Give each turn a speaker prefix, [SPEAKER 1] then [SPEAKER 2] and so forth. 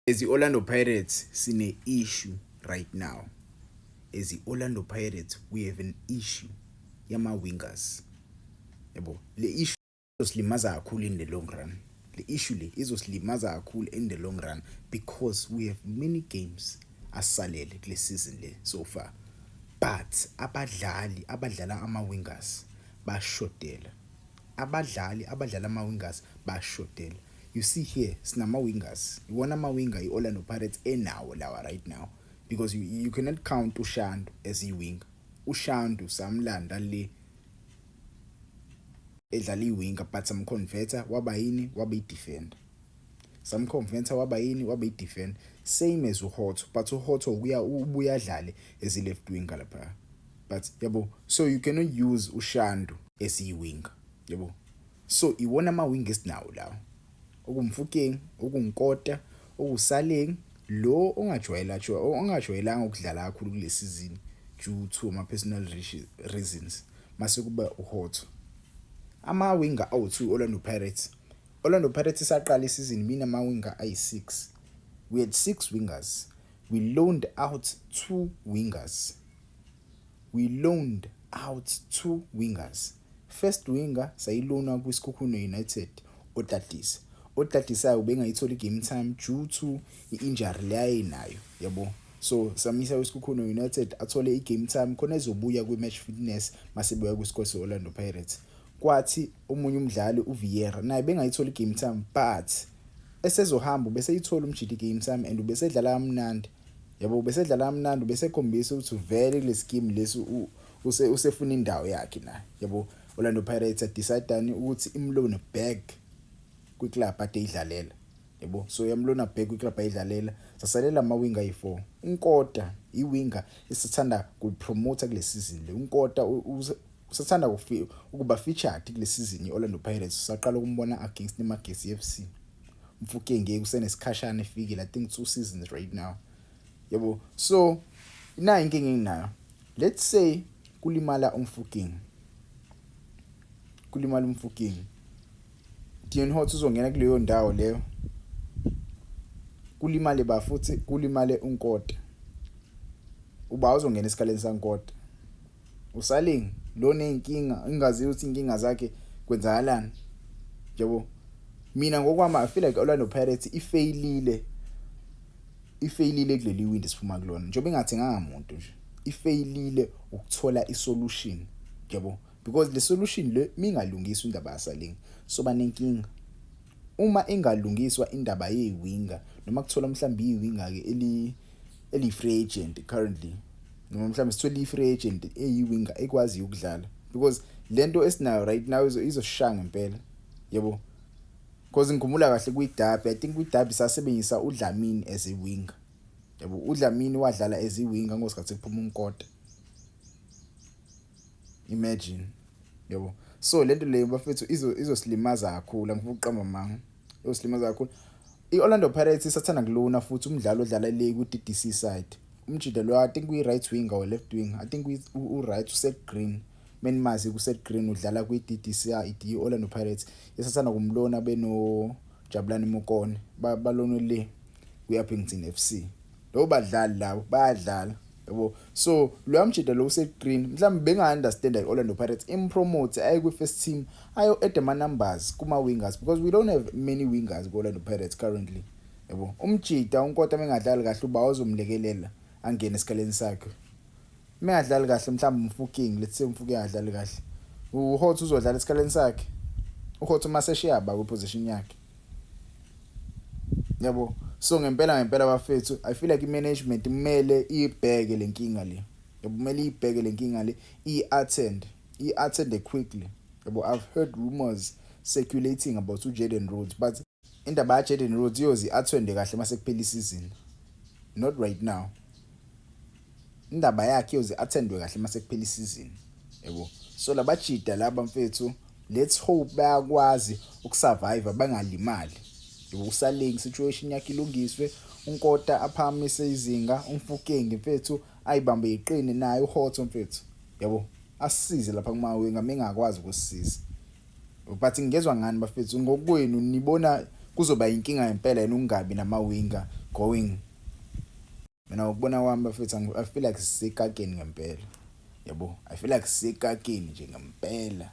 [SPEAKER 1] As the Orlando Pirates, sine issue right now. As the Orlando Pirates, we have an issue. Yama wingers. Yabo. Le issue izosilimaza kakhulu in the long run. The issue le izosilimaza kakhulu in the long run because we have many games asalele kule season le so far. But abadlala ama wingers bashotela. Abadlala ama wingers bashotela. You see here, sinama wingers. You want ama winger Orlando Pirates enawo lawa right now because you cannot count uShandu as a wing. uShandu samlanda le edlala iwinger but samconverter waba yini waba idefender. Samconverter waba yini waba idefender. Same as uHotho but uHotho ubuya adlale as a left winger lapha. But yabo, so you cannot use uShandu as a winger. Yabo. So iwona ama wingers nawo lawo. Okumfukeng, okunkota, okusaleng lo ongajwayelanga ukudlala kakhulu kule season due to ama personal reasons. Mase kuba uHotho. Ama winger awu2 Orlando Pirates. Orlando Pirates isaqala isizini mina ama winger ayi6. We had 6 wingers. We loaned out 2 wingers. First winger sayilona kwiSkhukhune United oTatisa. oTatisa ubengayithola game time due to injury leyo nayo, yabo. So samisa kwiSkhukhune United athole igame time khona ezobuya kwimatch fitness masebuya kwiSkhosi Orlando Pirates. Kwathi omunye umdlali uVieira naye bengayithola igame time but esezohamba bese yithola umjidi game time and ubesedlala kamnandi. Yabo ubesedlala kamnandi ubesekhombisa ukuthi vele kule scheme lesi usefuna indawo yakhe na. Yabo Orlando Pirates decide ukuthi imloan back kwiclub ade idlalela. Yabo so yamlona back kwiclub ayidlalela sasalela ama winger ayi4. uNkota iwinger isithanda kupromote kule season le. uNkota usathanda ukuba featured kule season yeOrlando Pirates. Saqala ukumbona against iMagesi FC. Mfukeng ngeke usenesikhashana efikile I think 2 seasons right now. Yabo so ina inkinga enginayo. Let's say kulimala umfukeng. Deon Hot uzongena kuleyo ndawo leyo. Kulimale bafuthi kulimale uNkota. Uba uzongena esikaleni saNkota. Usaling lo nenkinga ingazi ukuthi inkinga zakhe kwenzakalani. Yabo mina ngokwami I feel like Orlando Pirates ifailile kuleli window siphuma kulona. Njobe ingathenganga umuntu nje. Ifailile ukuthola isolution. Yabo because the solution le mingalungiswa indaba yasaling so banenkinga. Uma engalungiswa indaba yewinger noma kuthola mhlambi iwinger ke eli free agent currently noma mhlambi sithola i-free agent eyiwinger ekwazi ukudlala because lento esinayo right now izoshanga impela. Yabo because ngikhumbula kahle kwiDerby I think kwiDerby sasebenzisa uDlamini as a winger. Yabo uDlamini wadlala as a winger ngosikhathi kuphuma uNkota. Imagine. Yabo so lento leyo bafethu izosilimaza kakhulu angifuna uqamba manga. Izosilimaza kakhulu. iOrlando Pirates isathana kulona futhi umdlalo odlala le ku-DDC side. Umjida lo I think uyi-right winger or left wing. I think u-right uSeth Green. Menmazi kuSeth Green udlala kwi-DDC iOrlando Pirates. Isathana kumlona beno Jabulani Mokone. Balona le kwi-Upington FC. Lo badlali labo bayadlala. Yabo so lo amjida lo uSeth Green mhlawumbe benga understand iOrlando Pirates impromote ayi kwi-first team ayo add ama numbers kuma wingers because we don't have many wingers kuOrlando Pirates currently. Yabo umjida uNkota mengadlali kahle uba uzomlekelela angene esikaleni sakhe. Mengadlali kahle mhlawumbe Mfukeng let's say Mfukeng adlali kahle. uHotho uzodlala esikaleni sakhe. uHotho maseshiyaba kwiposition yakhe. Yabo so ngempela bafethu I feel like imanagement kumele ibheke lenkinga le. Yabo kumele ibheke lenkinga le i-attend quickly. Yabo I've heard rumors circulating about uJaden Rhodes but indaba yaJaden Rhodes yozi-attend kahle mase kuphela isizini. Not right now. Indaba yakhe yozi-attendwe kahle mase kuphela isizini. Yabo so labajida laba mfethu let's hope bayakwazi ukusurvive bangalimali. Usaling situation yakhe ilungiswe uNkota aphamise izinga umfukenge mfethu ayibambe iqine naye uHotho mfethu. Yabo asisize lapha kuma winga mengakwazi ukusisiza. But ngezwe ngani bafethu ngokwenu nibona kuzoba inkinga impela yena ungabi nama winga going. Mina ukubona kwami bafethu I feel like sisekakeni ngempela. Yabo, I feel like sisekakeni nje ngempela.